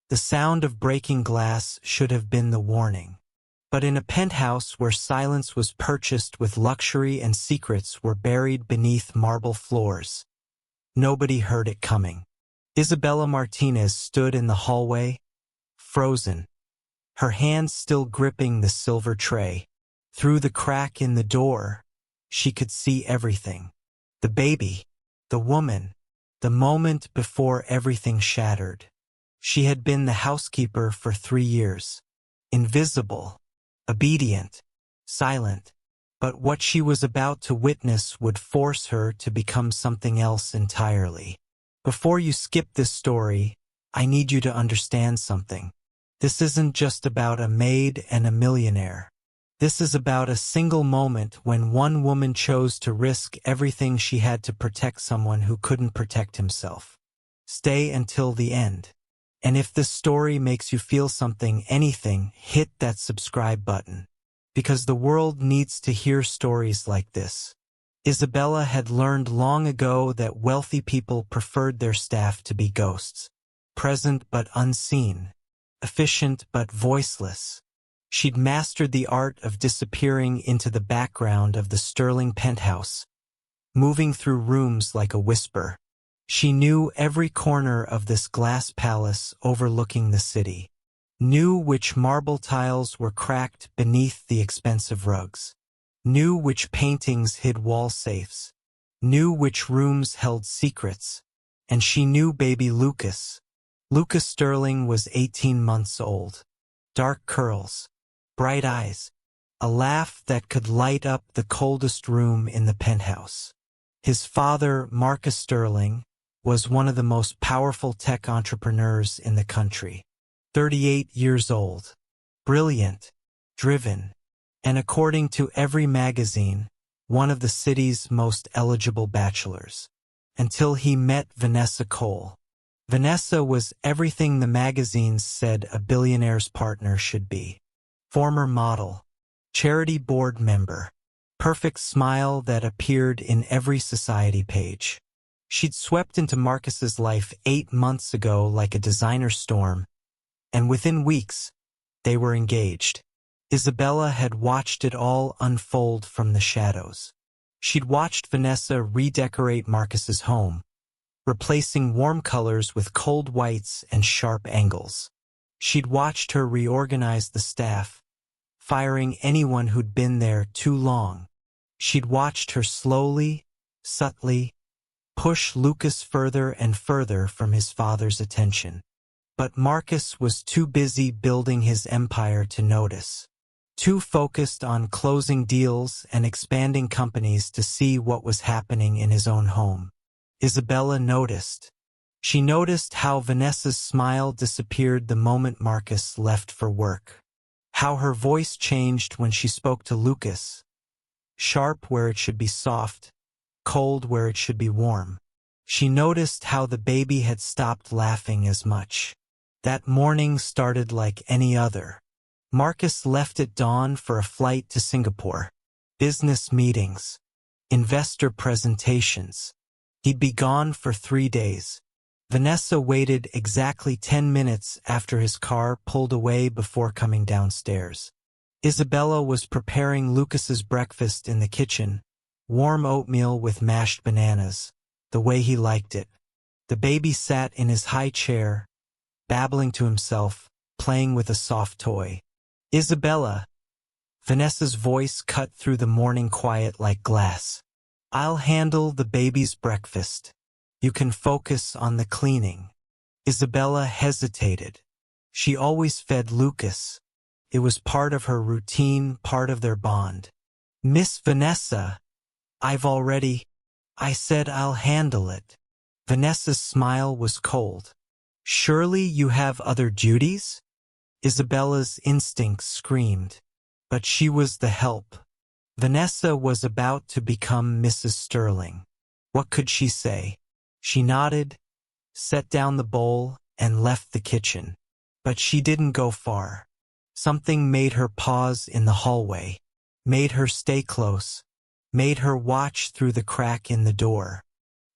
The sound of breaking glass should have been the warning. But in a penthouse where silence was purchased with luxury and secrets were buried beneath marble floors, nobody heard it coming. Isabella Martinez stood in the hallway, frozen, her hands still gripping the silver tray. Through the crack in the door, she could see everything. The baby, the woman, the moment before everything shattered. She had been the housekeeper for 3 years. Invisible, obedient, silent. But what she was about to witness would force her to become something else entirely. Before you skip this story, I need you to understand something. This isn't just about a maid and a millionaire. This is about a single moment when one woman chose to risk everything she had to protect someone who couldn't protect himself. Stay until the end. And if this story makes you feel something, anything, hit that subscribe button. Because the world needs to hear stories like this. Isabella had learned long ago that wealthy people preferred their staff to be ghosts. Present but unseen. Efficient but voiceless. She'd mastered the art of disappearing into the background of the sterling penthouse, moving through rooms like a whisper. She knew every corner of this glass palace overlooking the city, knew which marble tiles were cracked beneath the expensive rugs, knew which paintings hid wall safes, knew which rooms held secrets, and she knew baby Lucas. Lucas Sterling was 18 months old. Dark curls, bright eyes, a laugh that could light up the coldest room in the penthouse. His father, Marcus Sterling, was one of the most powerful tech entrepreneurs in the country. 38 years old, brilliant, driven, and according to every magazine, one of the city's most eligible bachelors. Until he met Vanessa Cole. Vanessa was everything the magazines said a billionaire's partner should be. Former model, charity board member, perfect smile that appeared in every society page. She'd swept into Marcus's life 8 months ago like a designer storm, and within weeks, they were engaged. Isabella had watched it all unfold from the shadows. She'd watched Vanessa redecorate Marcus's home, replacing warm colors with cold whites and sharp angles. She'd watched her reorganize the staff, firing anyone who'd been there too long. She'd watched her slowly, subtly, push Lucas further and further from his father's attention. But Marcus was too busy building his empire to notice. Too focused on closing deals and expanding companies to see what was happening in his own home. Isabella noticed. She noticed how Vanessa's smile disappeared the moment Marcus left for work. How her voice changed when she spoke to Lucas. Sharp where it should be soft, cold where it should be warm. She noticed how the baby had stopped laughing as much. That morning started like any other. Marcus left at dawn for a flight to Singapore. Business meetings. Investor presentations. He'd be gone for 3 days. Vanessa waited exactly 10 minutes after his car pulled away before coming downstairs. Isabella was preparing Lucas's breakfast in the kitchen, warm oatmeal with mashed bananas, the way he liked it. The baby sat in his high chair, babbling to himself, playing with a soft toy. Isabella. Vanessa's voice cut through the morning quiet like glass. I'll handle the baby's breakfast. You can focus on the cleaning. Isabella hesitated. She always fed Lucas. It was part of her routine, part of their bond. Miss Vanessa, I said I'll handle it. Vanessa's smile was cold. Surely you have other duties? Isabella's instincts screamed. But she was the help. Vanessa was about to become Mrs. Sterling. What could she say? She nodded, set down the bowl, and left the kitchen. But she didn't go far. Something made her pause in the hallway, made her stay close, made her watch through the crack in the door.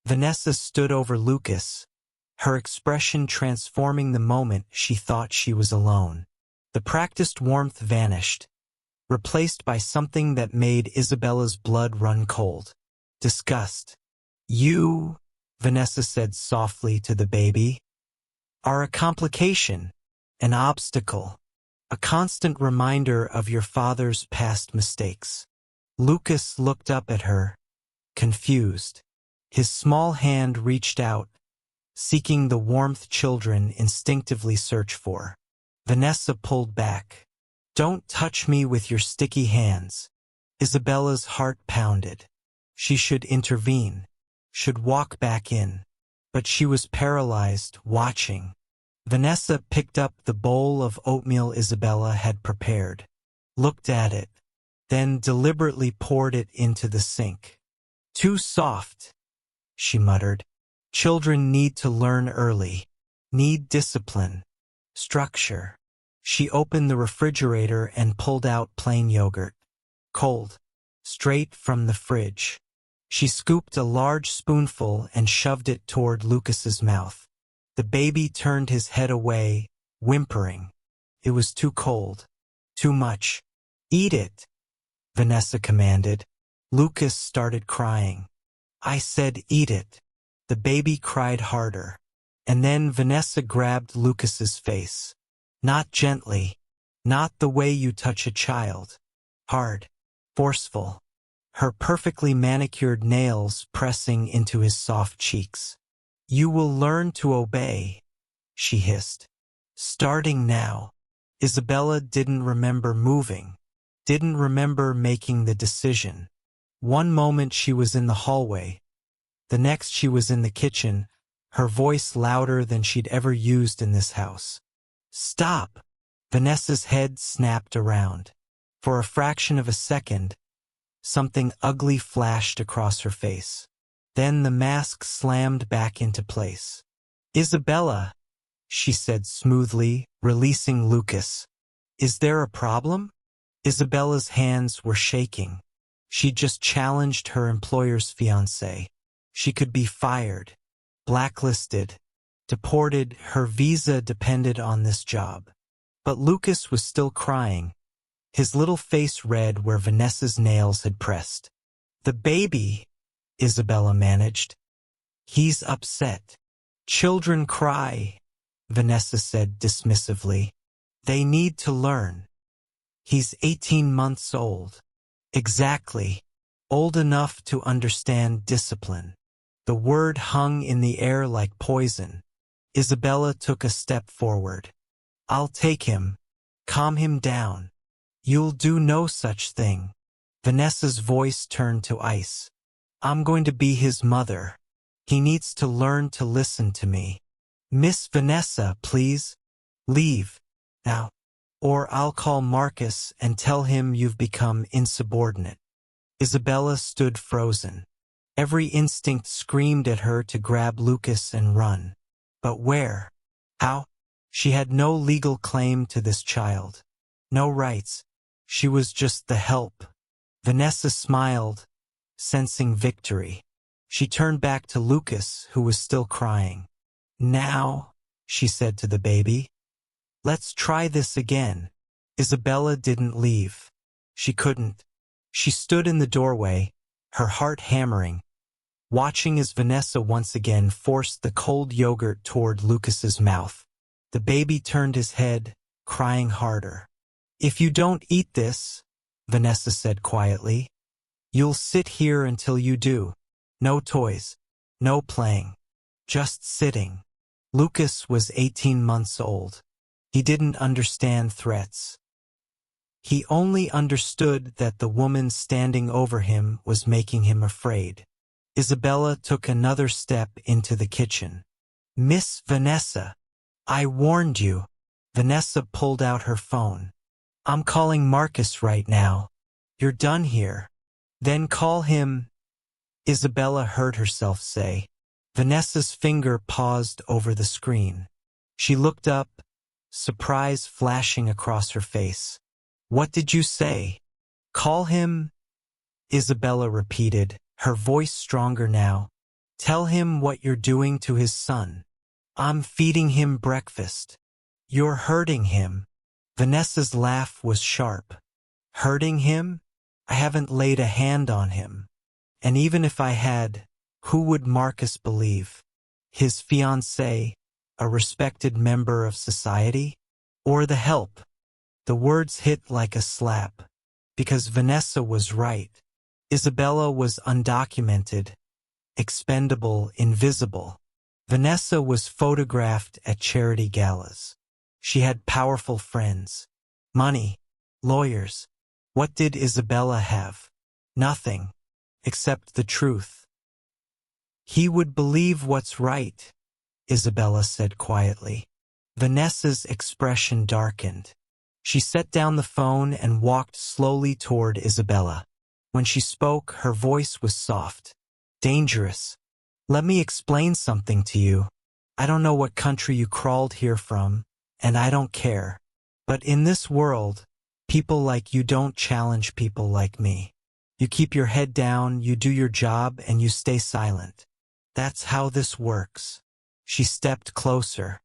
Vanessa stood over Lucas, her expression transforming the moment she thought she was alone. The practiced warmth vanished, replaced by something that made Isabella's blood run cold. Disgust. You, Vanessa said softly to the baby, are a complication, an obstacle, a constant reminder of your father's past mistakes. Lucas looked up at her, confused. His small hand reached out, seeking the warmth children instinctively search for. Vanessa pulled back. Don't touch me with your sticky hands. Isabella's heart pounded. She should intervene, should walk back in. But she was paralyzed, watching. Vanessa picked up the bowl of oatmeal Isabella had prepared, looked at it, then deliberately poured it into the sink. Too soft, she muttered. Children need to learn early, need discipline, structure. She opened the refrigerator and pulled out plain yogurt. Cold, straight from the fridge. She scooped a large spoonful and shoved it toward Lucas's mouth. The baby turned his head away, whimpering. It was too cold. Too much. Eat it, Vanessa commanded. Lucas started crying. I said eat it. The baby cried harder. And then Vanessa grabbed Lucas's face. Not gently. Not the way you touch a child. Hard. Forceful. Her perfectly manicured nails pressing into his soft cheeks. You will learn to obey, she hissed. Starting now. Isabella didn't remember moving, didn't remember making the decision. One moment she was in the hallway, the next she was in the kitchen, her voice louder than she'd ever used in this house. Stop! Vanessa's head snapped around. For a fraction of a second, something ugly flashed across her face. Then the mask slammed back into place. Isabella, she said smoothly, releasing Lucas. Is there a problem? Isabella's hands were shaking. She'd just challenged her employer's fiancé. She could be fired, blacklisted, deported. Her visa depended on this job. But Lucas was still crying, his little face red where Vanessa's nails had pressed. The baby, Isabella managed. He's upset. Children cry, Vanessa said dismissively. They need to learn. He's 18 months old. Exactly. Old enough to understand discipline. The word hung in the air like poison. Isabella took a step forward. I'll take him. Calm him down. You'll do no such thing. Vanessa's voice turned to ice. I'm going to be his mother. He needs to learn to listen to me. Miss Vanessa, please. Leave. Now. Or I'll call Marcus and tell him you've become insubordinate. Isabella stood frozen. Every instinct screamed at her to grab Lucas and run. But where? How? She had no legal claim to this child. No rights. She was just the help. Vanessa smiled, sensing victory. She turned back to Lucas, who was still crying. Now, she said to the baby, let's try this again. Isabella didn't leave. She couldn't. She stood in the doorway, her heart hammering, watching as Vanessa once again forced the cold yogurt toward Lucas's mouth. The baby turned his head, crying harder. If you don't eat this, Vanessa said quietly, you'll sit here until you do. No toys, no playing, just sitting. Lucas was 18 months old. He didn't understand threats. He only understood that the woman standing over him was making him afraid. Isabella took another step into the kitchen. Miss Vanessa, I warned you. Vanessa pulled out her phone. I'm calling Marcus right now. You're done here. Then call him. Isabella heard herself say. Vanessa's finger paused over the screen. She looked up, surprise flashing across her face. What did you say? Call him? Isabella repeated, her voice stronger now. Tell him what you're doing to his son. I'm feeding him breakfast. You're hurting him. Vanessa's laugh was sharp. Hurting him? I haven't laid a hand on him. And even if I had, who would Marcus believe? His fiancée, a respected member of society? Or the help? The words hit like a slap. Because Vanessa was right. Isabella was undocumented, expendable, invisible. Vanessa was photographed at charity galas. She had powerful friends, money, lawyers. What did Isabella have? Nothing, except the truth. He would believe what's right, Isabella said quietly. Vanessa's expression darkened. She set down the phone and walked slowly toward Isabella. When she spoke, her voice was soft. Dangerous. Let me explain something to you. I don't know what country you crawled here from, and I don't care. But in this world, people like you don't challenge people like me. You keep your head down, you do your job, and you stay silent. That's how this works. She stepped closer.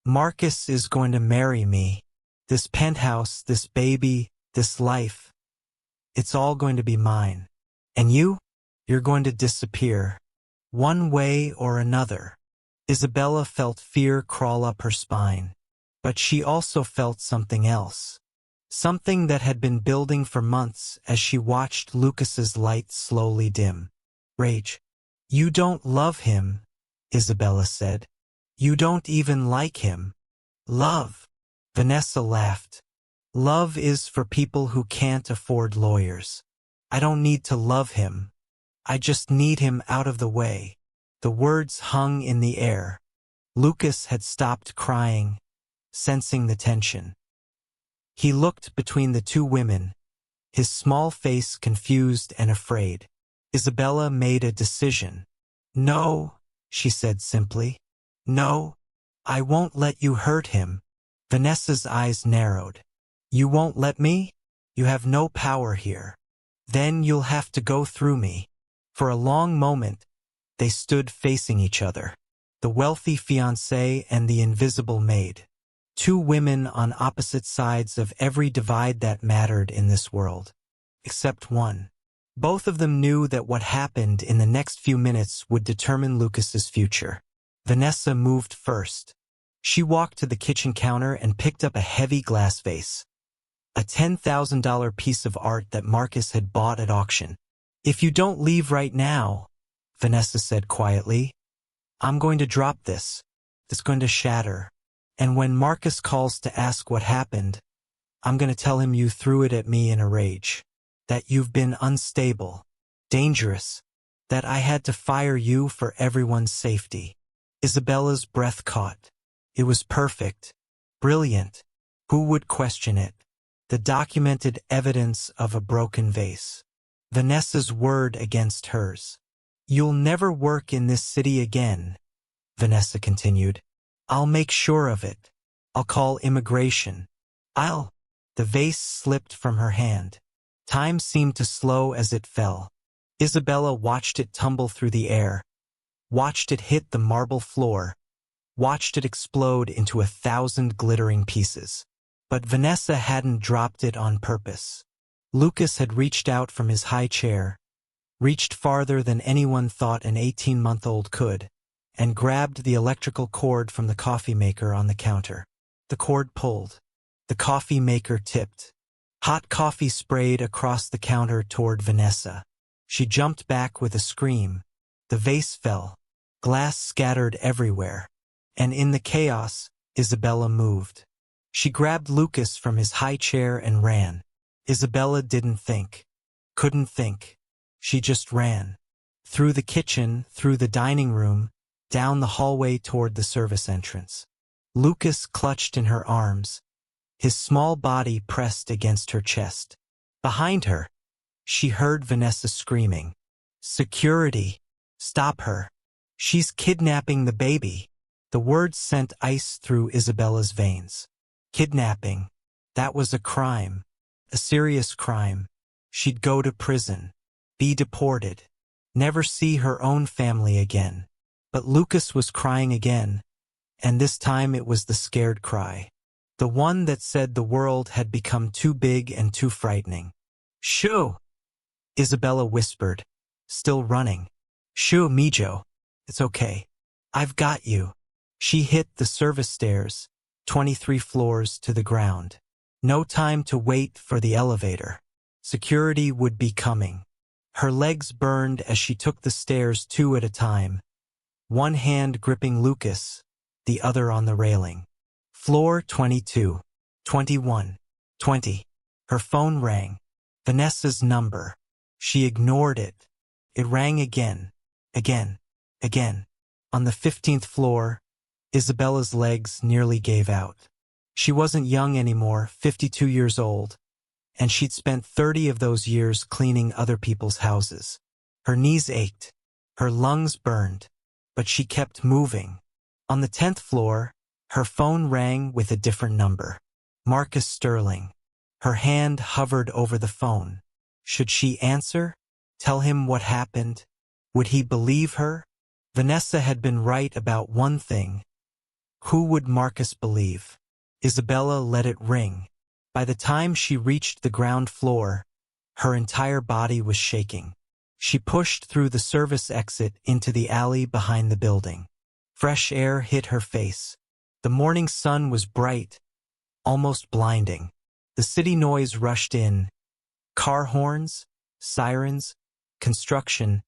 Marcus is going to marry me. This penthouse, this baby, this life. It's all going to be mine. And you? You're going to disappear. One way or another. Isabella felt fear crawl up her spine. But she also felt something else. Something that had been building for months as she watched Lucas's light slowly dim. Rage. You don't love him, Isabella said. You don't even like him. Love. Vanessa laughed. Love is for people who can't afford lawyers. I don't need to love him. I just need him out of the way. The words hung in the air. Lucas had stopped crying, sensing the tension. He looked between the two women, his small face confused and afraid. Isabella made a decision. No, she said simply. No, I won't let you hurt him. Vanessa's eyes narrowed. You won't let me? You have no power here. Then you'll have to go through me. For a long moment, they stood facing each other. The wealthy fiancé and the invisible maid. Two women on opposite sides of every divide that mattered in this world. Except one. Both of them knew that what happened in the next few minutes would determine Lucas's future. Vanessa moved first. She walked to the kitchen counter and picked up a heavy glass vase. A $10,000 piece of art that Marcus had bought at auction. If you don't leave right now, Vanessa said quietly, I'm going to drop this. It's going to shatter. And when Marcus calls to ask what happened, I'm going to tell him you threw it at me in a rage. That you've been unstable, dangerous, that I had to fire you for everyone's safety. Isabella's breath caught. It was perfect, brilliant. Who would question it? The documented evidence of a broken vase. Vanessa's word against hers. You'll never work in this city again, Vanessa continued. I'll make sure of it. I'll call immigration. The vase slipped from her hand. Time seemed to slow as it fell. Isabella watched it tumble through the air, watched it hit the marble floor, watched it explode into 1,000 glittering pieces. But Vanessa hadn't dropped it on purpose. Lucas had reached out from his high chair, reached farther than anyone thought an 18-month-old could, and grabbed the electrical cord from the coffee maker on the counter. The cord pulled. The coffee maker tipped. Hot coffee sprayed across the counter toward Vanessa. She jumped back with a scream. The vase fell. Glass scattered everywhere. And in the chaos, Isabella moved. She grabbed Lucas from his high chair and ran. Isabella didn't think. Couldn't think. She just ran. Through the kitchen, through the dining room, down the hallway toward the service entrance. Lucas clutched in her arms, his small body pressed against her chest. Behind her, she heard Vanessa screaming. Security! Stop her! She's kidnapping the baby! The words sent ice through Isabella's veins. Kidnapping. That was a crime. A serious crime. She'd go to prison. Be deported. Never see her own family again. But Lucas was crying again. and this time it was the scared cry. The one that said the world had become too big and too frightening. "Shoo!" Isabella whispered, still running. "Shoo, Mijo. It's okay. I've got you." She hit the service stairs, 23 floors to the ground. No time to wait for the elevator. Security would be coming. Her legs burned as she took the stairs 2 at a time, one hand gripping Lucas, the other on the railing. Floor 22, 21, 20. Her phone rang. Vanessa's number. She ignored it. It rang again, again, again. On the 15th floor, Isabella's legs nearly gave out. She wasn't young anymore, 52 years old, and she'd spent 30 of those years cleaning other people's houses. Her knees ached, her lungs burned, but she kept moving. On the 10th floor, her phone rang with a different number. Marcus Sterling. Her hand hovered over the phone. Should she answer? Tell him what happened? Would he believe her? Vanessa had been right about one thing. Who would Marcus believe? Isabella let it ring. By the time she reached the ground floor, her entire body was shaking. She pushed through the service exit into the alley behind the building. Fresh air hit her face. The morning sun was bright, almost blinding. The city noise rushed in. Car horns, sirens, construction,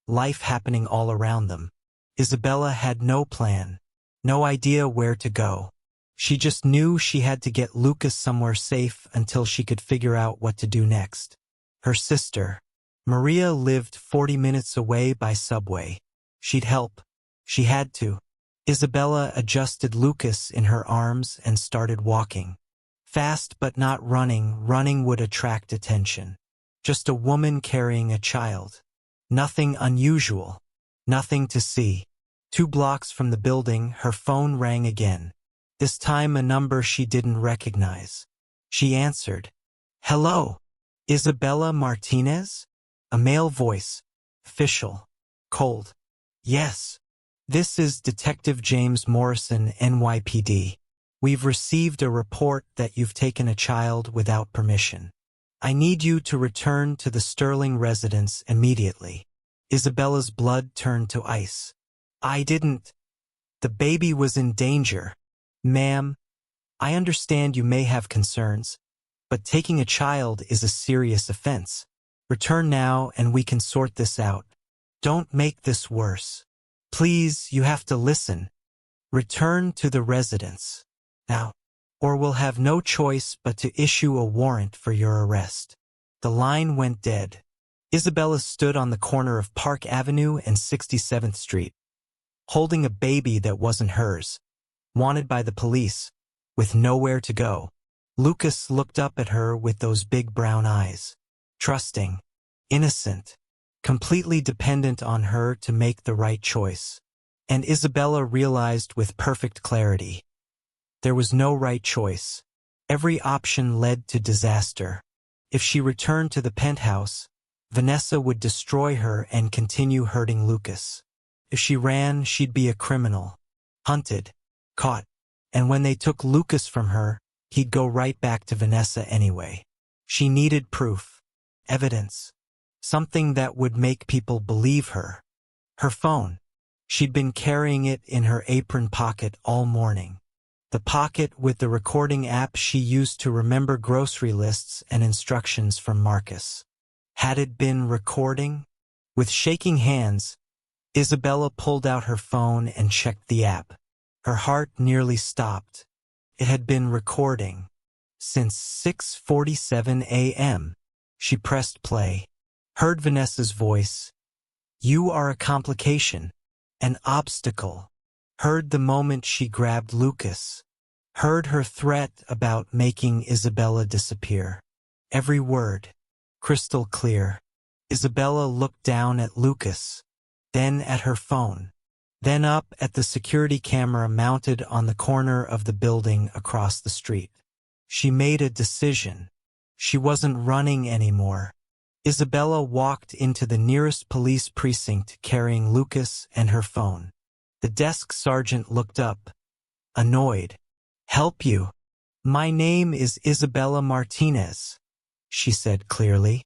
life happening all around them. Isabella had no plan, no idea where to go. She just knew she had to get Lucas somewhere safe until she could figure out what to do next. Her sister, Maria, lived 40 minutes away by subway. She'd help. She had to. Isabella adjusted Lucas in her arms and started walking. Fast but not running. Running would attract attention. Just a woman carrying a child. Nothing unusual. Nothing to see. 2 blocks from the building, her phone rang again. This time a number she didn't recognize. She answered. "Hello, Isabella Martinez?" A male voice. Official. Cold. "Yes. This is Detective James Morrison, NYPD. We've received a report that you've taken a child without permission. I need you to return to the Sterling residence immediately." Isabella's blood turned to ice. "I didn't. The baby was in danger. Ma'am, I understand you may have concerns, but taking a child is a serious offense. Return now and we can sort this out. Don't make this worse. Please, you have to listen. Return to the residence now, or we'll have no choice but to issue a warrant for your arrest." The line went dead. Isabella stood on the corner of Park Avenue and 67th Street, holding a baby that wasn't hers, wanted by the police, with nowhere to go. Lucas looked up at her with those big brown eyes, trusting, innocent, completely dependent on her to make the right choice. And Isabella realized with perfect clarity, there was no right choice. Every option led to disaster. If she returned to the penthouse, Vanessa would destroy her and continue hurting Lucas. If she ran, she'd be a criminal, hunted, caught, and when they took Lucas from her, he'd go right back to Vanessa anyway. She needed proof, evidence, something that would make people believe her. Her phone. She'd been carrying it in her apron pocket all morning. The pocket with the recording app she used to remember grocery lists and instructions from Marcus. Had it been recording? With shaking hands, Isabella pulled out her phone and checked the app. Her heart nearly stopped. It had been recording since 6:47 a.m. She pressed play, heard Vanessa's voice. "You are a complication, an obstacle." Heard the moment she grabbed Lucas. Heard her threat about making Isabella disappear. Every word, crystal clear. Isabella looked down at Lucas, then at her phone, then up at the security camera mounted on the corner of the building across the street. She made a decision. She wasn't running anymore. Isabella walked into the nearest police precinct carrying Lucas and her phone. The desk sergeant looked up, annoyed. "Help you? My name is Isabella Martinez," she said clearly.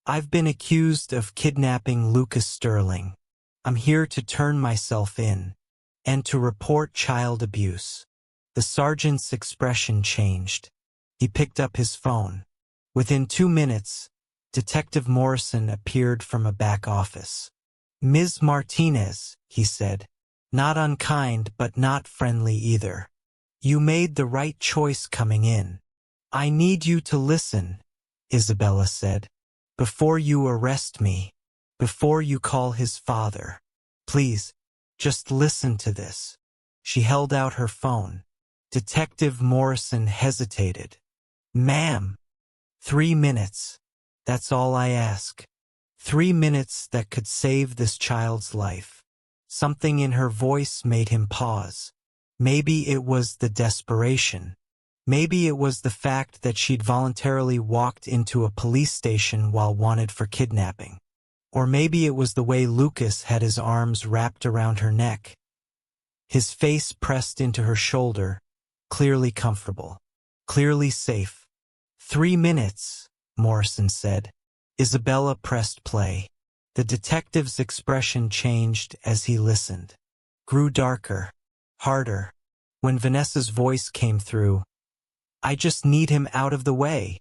"I've been accused of kidnapping Lucas Sterling. I'm here to turn myself in and to report child abuse." The sergeant's expression changed. He picked up his phone. Within 2 minutes, Detective Morrison appeared from a back office. "Ms. Martinez," he said, "not unkind but not friendly either. You made the right choice coming in. I need you to listen," Isabella said, "before you arrest me, before you call his father. Please, just listen to this." She held out her phone. Detective Morrison hesitated. "Ma'am, 3 minutes. That's all I ask. 3 minutes that could save this child's life." Something in her voice made him pause. Maybe it was the desperation. Maybe it was the fact that she'd voluntarily walked into a police station while wanted for kidnapping. Or maybe it was the way Lucas had his arms wrapped around her neck. His face pressed into her shoulder, clearly comfortable, clearly safe. 3 minutes, Morrison said. Isabella pressed play. The detective's expression changed as he listened. Grew darker, harder. When Vanessa's voice came through, "I just need him out of the way."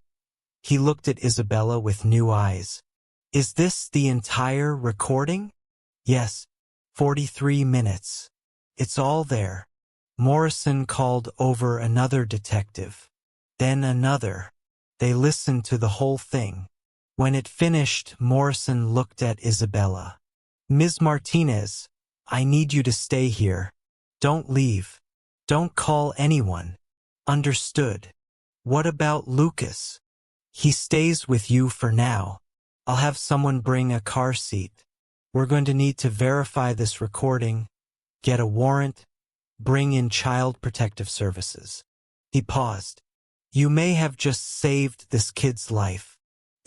He looked at Isabella with new eyes. "Is this the entire recording?" "Yes, 43 minutes. It's all there." Morrison called over another detective, then another. They listened to the whole thing. When it finished, Morrison looked at Isabella. "Ms. Martinez, I need you to stay here. Don't leave. Don't call anyone. Understood? What about Lucas? He stays with you for now. I'll have someone bring a car seat. We're going to need to verify this recording, get a warrant, bring in Child Protective Services." He paused. "You may have just saved this kid's life."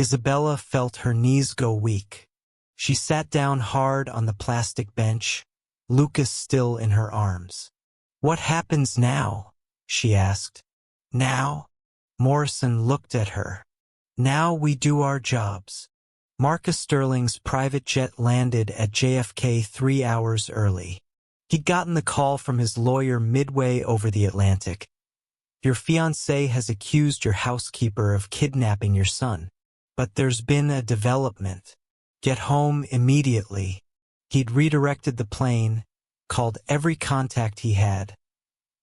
Isabella felt her knees go weak. She sat down hard on the plastic bench, Lucas still in her arms. "What happens now?" she asked. "Now?" Morrison looked at her. "Now we do our jobs." Marcus Sterling's private jet landed at JFK 3 hours early. He'd gotten the call from his lawyer midway over the Atlantic. "Your fiancé has accused your housekeeper of kidnapping your son. But there's been a development. Get home immediately." He'd redirected the plane, called every contact he had,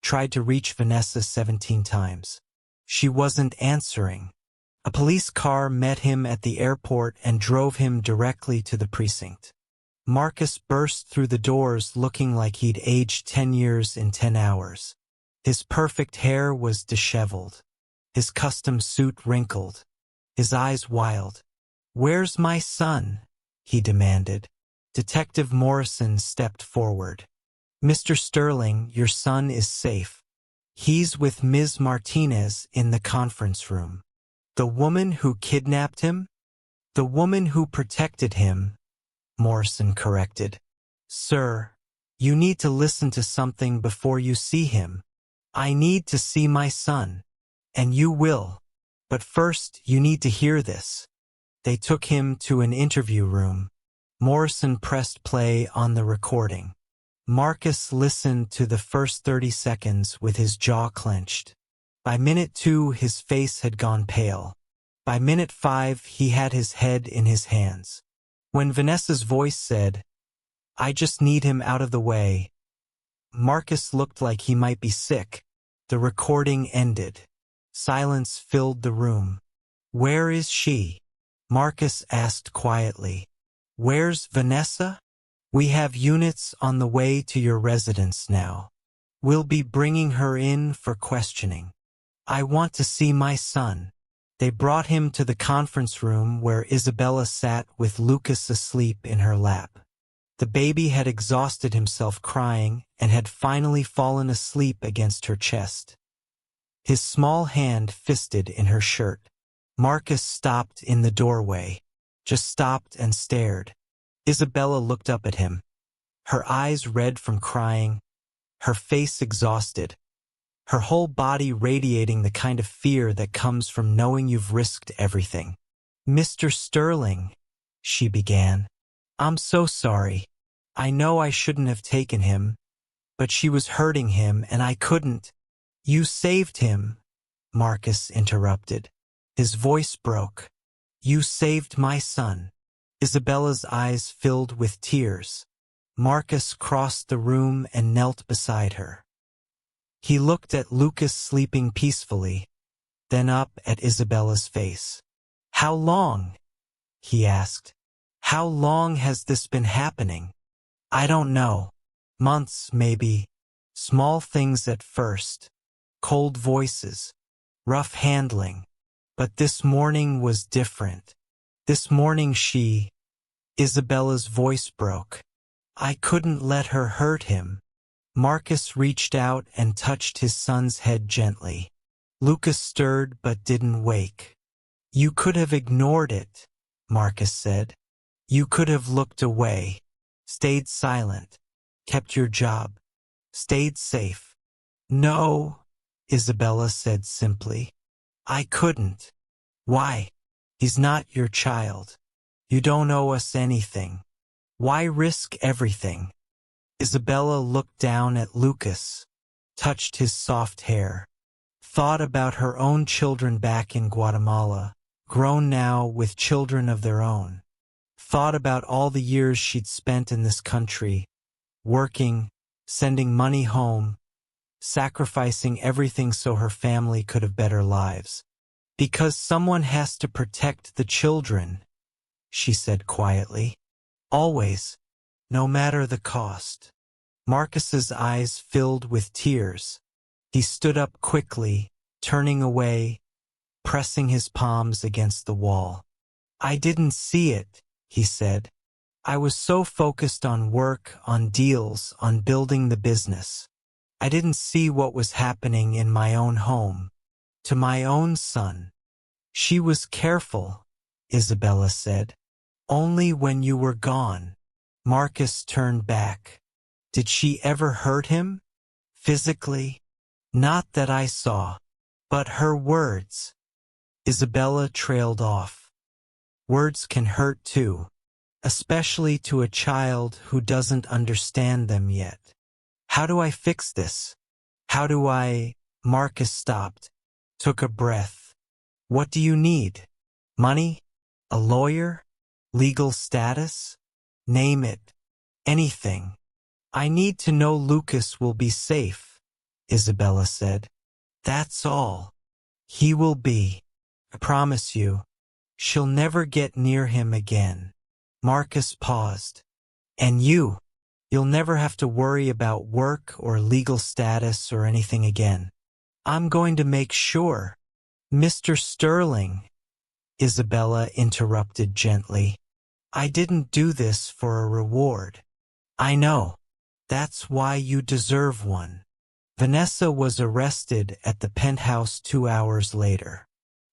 tried to reach Vanessa 17 times. She wasn't answering. A police car met him at the airport and drove him directly to the precinct. Marcus burst through the doors looking like he'd aged 10 years in 10 hours. His perfect hair was disheveled, his custom suit wrinkled, his eyes wild. "Where's my son?" he demanded. Detective Morrison stepped forward. "Mr. Sterling, your son is safe. He's with Ms. Martinez in the conference room." "The woman who kidnapped him?" "The woman who protected him," Morrison corrected. "Sir, you need to listen to something before you see him. I need to see my son. And you will. But first, you need to hear this." They took him to an interview room. Morrison pressed play on the recording. Marcus listened to the first 30 seconds with his jaw clenched. By minute 2, his face had gone pale. By minute 5, he had his head in his hands. When Vanessa's voice said, "I just need him out of the way," Marcus looked like he might be sick. The recording ended. Silence filled the room. "Where is she?" Marcus asked quietly. "Where's Vanessa?" "We have units on the way to your residence now. We'll be bringing her in for questioning. I want to see my son." They brought him to the conference room where Isabella sat with Lucas asleep in her lap. The baby had exhausted himself crying and had finally fallen asleep against her chest. His small hand fisted in her shirt. Marcus stopped in the doorway, just stopped and stared. Isabella looked up at him, her eyes red from crying, her face exhausted. her whole body radiating the kind of fear that comes from knowing you've risked everything. "Mr. Sterling," she began, "I'm so sorry. I know I shouldn't have taken him, but she was hurting him and I couldn't." "You saved him," Marcus interrupted. His voice broke. "You saved my son." Isabella's eyes filled with tears. Marcus crossed the room and knelt beside her. He looked at Lucas sleeping peacefully, then up at Isabella's face. "How long?" he asked. "How long has this been happening?" "I don't know. Months, maybe. Small things at first. Cold voices. Rough handling. But this morning was different. This morning Isabella's voice broke. "I couldn't let her hurt him." Marcus reached out and touched his son's head gently. Lucas stirred but didn't wake. "You could have ignored it," Marcus said. "You could have looked away, stayed silent, kept your job, stayed safe." "No," Isabella said simply. "I couldn't." "Why? He's not your child. You don't owe us anything. Why risk everything?" Isabella looked down at Lucas, touched his soft hair, thought about her own children back in Guatemala, grown now with children of their own, thought about all the years she'd spent in this country, working, sending money home, sacrificing everything so her family could have better lives. "Because someone has to protect the children," she said quietly. "Always, no matter the cost." Marcus's eyes filled with tears. He stood up quickly, turning away, pressing his palms against the wall. "I didn't see it," he said. "I was so focused on work, on deals, on building the business. I didn't see what was happening in my own home, to my own son." "She was careful," Isabella said. "Only when you were gone." Marcus turned back. "Did she ever hurt him? Physically?" "Not that I saw. But her words." Isabella trailed off. "Words can hurt too, especially to a child who doesn't understand them yet. How do I fix this? How do I—" Marcus stopped, took a breath. "What do you need? Money? A lawyer? Legal status? Name it. Anything." "I need to know Lucas will be safe," Isabella said. "That's all. He will be. I promise you. She'll never get near him again." Marcus paused. "And you'll never have to worry about work or legal status or anything again. I'm going to make sure." "Mr. Sterling," Isabella interrupted gently, "I didn't do this for a reward." "I know. That's why you deserve one." Vanessa was arrested at the penthouse 2 hours later.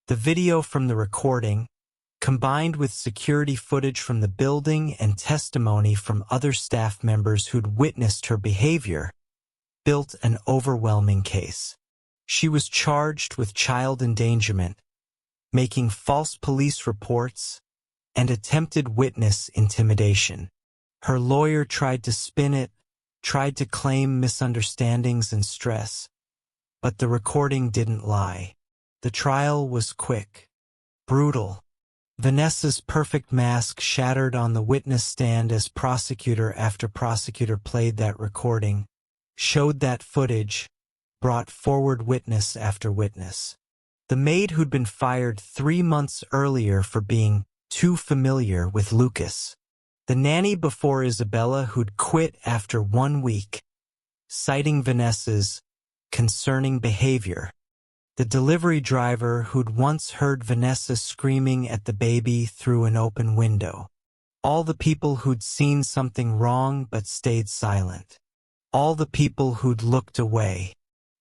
The video from the recording, combined with security footage from the building and testimony from other staff members who'd witnessed her behavior, built an overwhelming case. She was charged with child endangerment, making false police reports, and attempted witness intimidation. Her lawyer tried to spin it, tried to claim misunderstandings and stress, but the recording didn't lie. The trial was quick, brutal. Vanessa's perfect mask shattered on the witness stand as prosecutor after prosecutor played that recording, showed that footage, brought forward witness after witness. The maid who'd been fired 3 months earlier for being too familiar with Lucas. The nanny before Isabella who'd quit after 1 week, citing Vanessa's concerning behavior. The delivery driver who'd once heard Vanessa screaming at the baby through an open window. All the people who'd seen something wrong but stayed silent. All the people who'd looked away.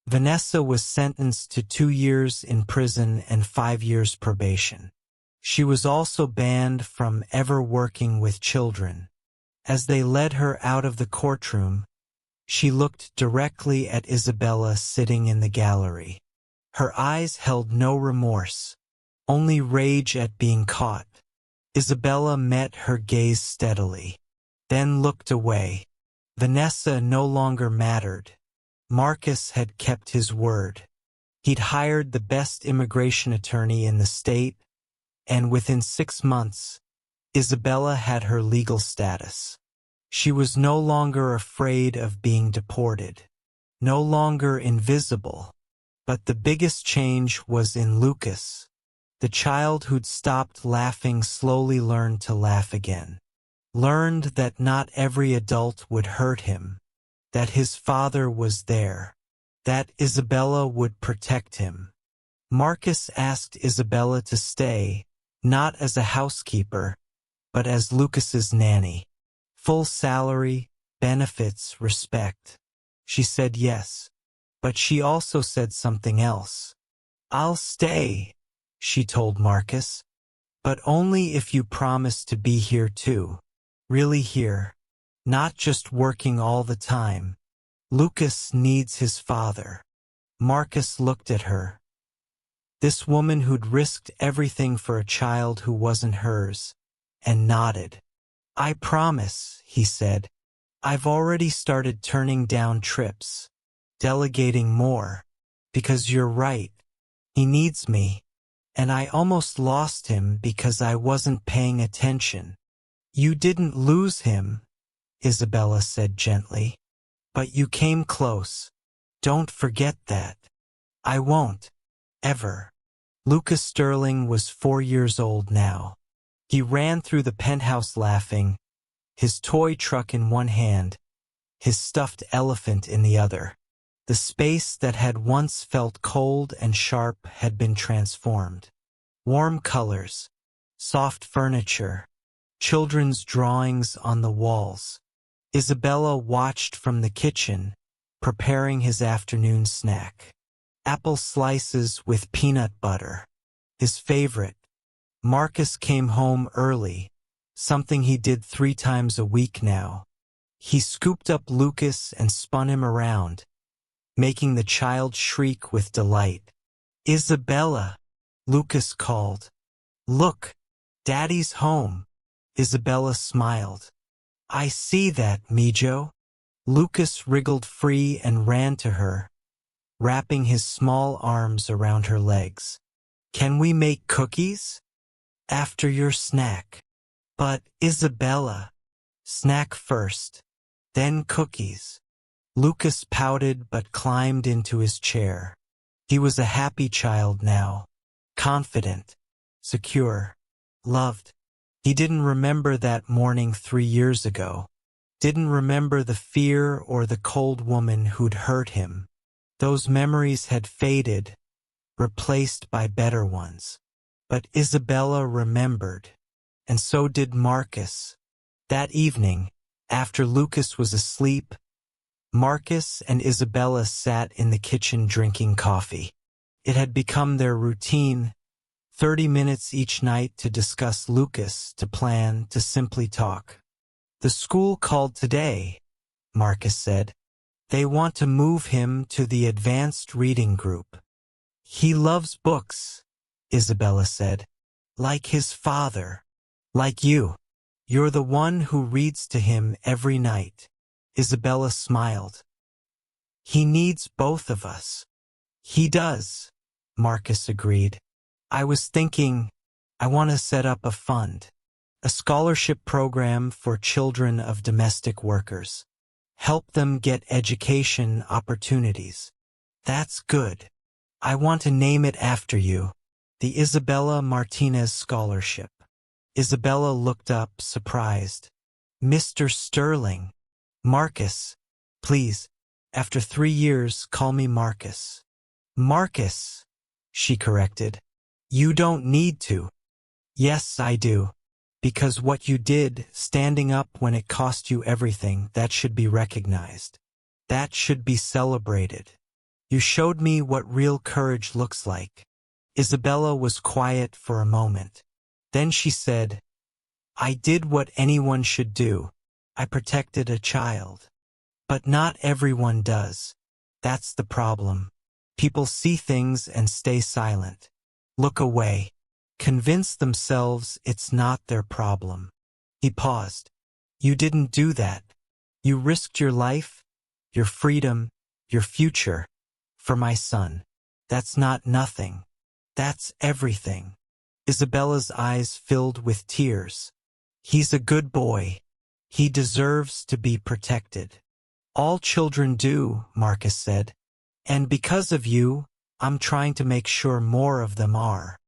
Vanessa was sentenced to 2 years in prison and 5 years probation. She was also banned from ever working with children. As they led her out of the courtroom, She looked directly at Isabella sitting in the gallery. Her eyes held no remorse, only rage at being caught. Isabella met her gaze steadily, then looked away. Vanessa no longer mattered. Marcus had kept his word. He'd hired the best immigration attorney in the state, and within 6 months, Isabella had her legal status. She was no longer afraid of being deported, no longer invisible. But the biggest change was in Lucas. The child who'd stopped laughing slowly learned to laugh again. Learned that not every adult would hurt him, that his father was there, that Isabella would protect him. Marcus asked Isabella to stay, not as a housekeeper, but as Lucas's nanny. Full salary, benefits, respect. She said yes, but she also said something else. "I'll stay," she told Marcus, "but only if you promise to be here too. Really here. Not just working all the time. Lucas needs his father." Marcus looked at her. This woman who'd risked everything for a child who wasn't hers, and nodded. "I promise," he said. "I've already started turning down trips, delegating more, because you're right. He needs me. And I almost lost him because I wasn't paying attention." "You didn't lose him," Isabella said gently. "But you came close. Don't forget that." "I won't. Ever." Lucas Sterling was 4 years old now. He ran through the penthouse laughing, his toy truck in one hand, his stuffed elephant in the other. The space that had once felt cold and sharp had been transformed. Warm colors, soft furniture, children's drawings on the walls. Isabella watched from the kitchen, preparing his afternoon snack. Apple slices with peanut butter. His favorite. Marcus came home early, something he did 3 times a week now. He scooped up Lucas and spun him around, making the child shriek with delight. "Isabella," Lucas called. "Look, Daddy's home." Isabella smiled. "I see that, Mijo." Lucas wriggled free and ran to her, wrapping his small arms around her legs. "Can we make cookies?" "After your snack." "But, Isabella." "Snack first, then cookies." Lucas pouted but climbed into his chair. He was a happy child now, confident, secure, loved. He didn't remember that morning 3 years ago. Didn't remember the fear or the cold woman who'd hurt him. Those memories had faded, replaced by better ones. But Isabella remembered, and so did Marcus. That evening, after Lucas was asleep, Marcus and Isabella sat in the kitchen drinking coffee. It had become their routine, 30 minutes each night to discuss Lucas, to plan, to simply talk. "The school called today," Marcus said. "They want to move him to the advanced reading group." "He loves books," Isabella said. "Like his father. Like you. You're the one who reads to him every night." Isabella smiled. "He needs both of us." "He does," Marcus agreed. "I was thinking, I want to set up a fund. A scholarship program for children of domestic workers. Help them get education opportunities." "That's good. I want to name it after you. The Isabella Martinez Scholarship." Isabella looked up, surprised. "Mr. Sterling." "Marcus. Please, after 3 years, call me Marcus." "Marcus," she corrected. "You don't need to." "Yes, I do. Because what you did, standing up when it cost you everything, that should be recognized. That should be celebrated. You showed me what real courage looks like." Isabella was quiet for a moment. Then she said, "I did what anyone should do. I protected a child." But not everyone does. That's the problem. People see things and stay silent. Look away. Convince themselves it's not their problem. He paused. You didn't do that. You risked your life, your freedom, your future, for my son. That's not nothing. That's everything. Isabella's eyes filled with tears. He's a good boy. He deserves to be protected. All children do, Marcus said. And because of you, I'm trying to make sure more of them are.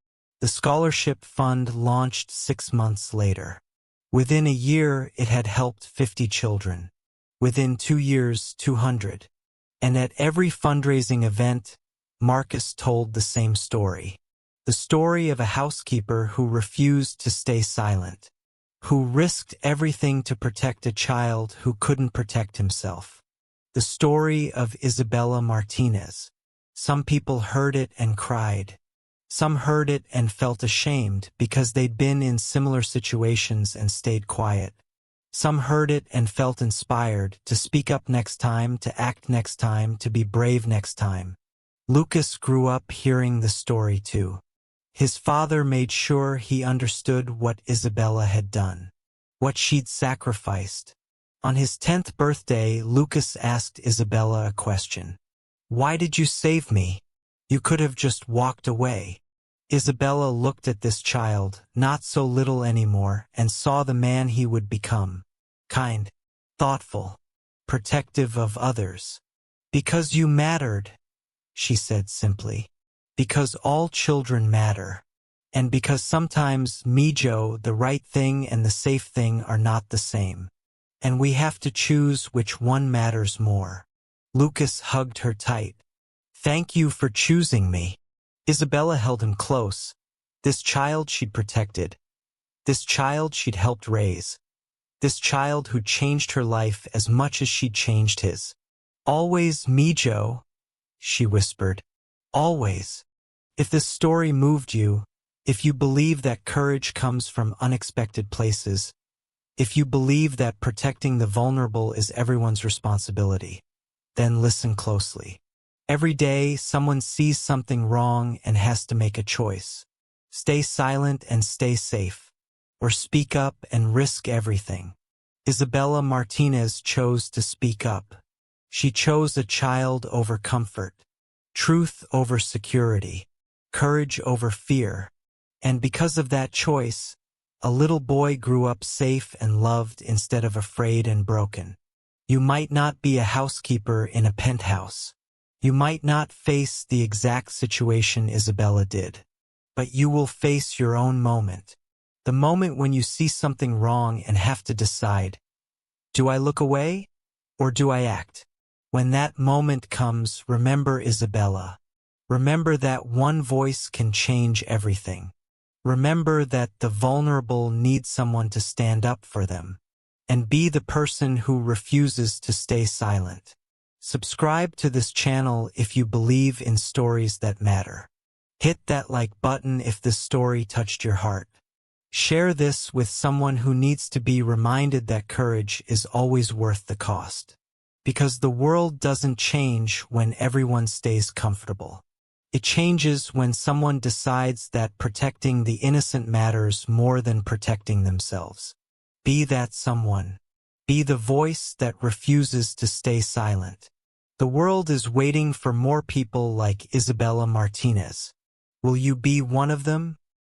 The scholarship fund launched 6 months later. Within a year, it had helped 50 children. Within 2 years, 200. And at every fundraising event, Marcus told the same story. The story of a housekeeper who refused to stay silent, who risked everything to protect a child who couldn't protect himself. The story of Isabella Martinez. Some people heard it and cried. Some heard it and felt ashamed because they'd been in similar situations and stayed quiet. Some heard it and felt inspired to speak up next time, to act next time, to be brave next time. Lucas grew up hearing the story too. His father made sure he understood what Isabella had done, what she'd sacrificed. On his 10th birthday, Lucas asked Isabella a question. Why did you save me? You could have just walked away. Isabella looked at this child, not so little anymore, and saw the man he would become. Kind, thoughtful, protective of others. Because you mattered, she said simply. Because all children matter. And because sometimes, Mijo, the right thing and the safe thing are not the same. And we have to choose which one matters more. Lucas hugged her tight. Thank you for choosing me. Isabella held him close. This child she'd protected. This child she'd helped raise. This child who changed her life as much as she'd changed his. Always, Mijo, she whispered. Always. If this story moved you, if you believe that courage comes from unexpected places, if you believe that protecting the vulnerable is everyone's responsibility, then listen closely. Every day, someone sees something wrong and has to make a choice. Stay silent and stay safe, or speak up and risk everything. Isabella Martinez chose to speak up. She chose a child over comfort, truth over security, courage over fear. And because of that choice, a little boy grew up safe and loved instead of afraid and broken. You might not be a housekeeper in a penthouse. You might not face the exact situation Isabella did. But you will face your own moment. The moment when you see something wrong and have to decide, do I look away or do I act? When that moment comes, remember Isabella. Remember that one voice can change everything. Remember that the vulnerable need someone to stand up for them. And be the person who refuses to stay silent. Subscribe to this channel if you believe in stories that matter. Hit that like button if this story touched your heart. Share this with someone who needs to be reminded that courage is always worth the cost. Because the world doesn't change when everyone stays comfortable. It changes when someone decides that protecting the innocent matters more than protecting themselves. Be that someone. Be the voice that refuses to stay silent. The world is waiting for more people like Isabella Martinez. Will you be one of them?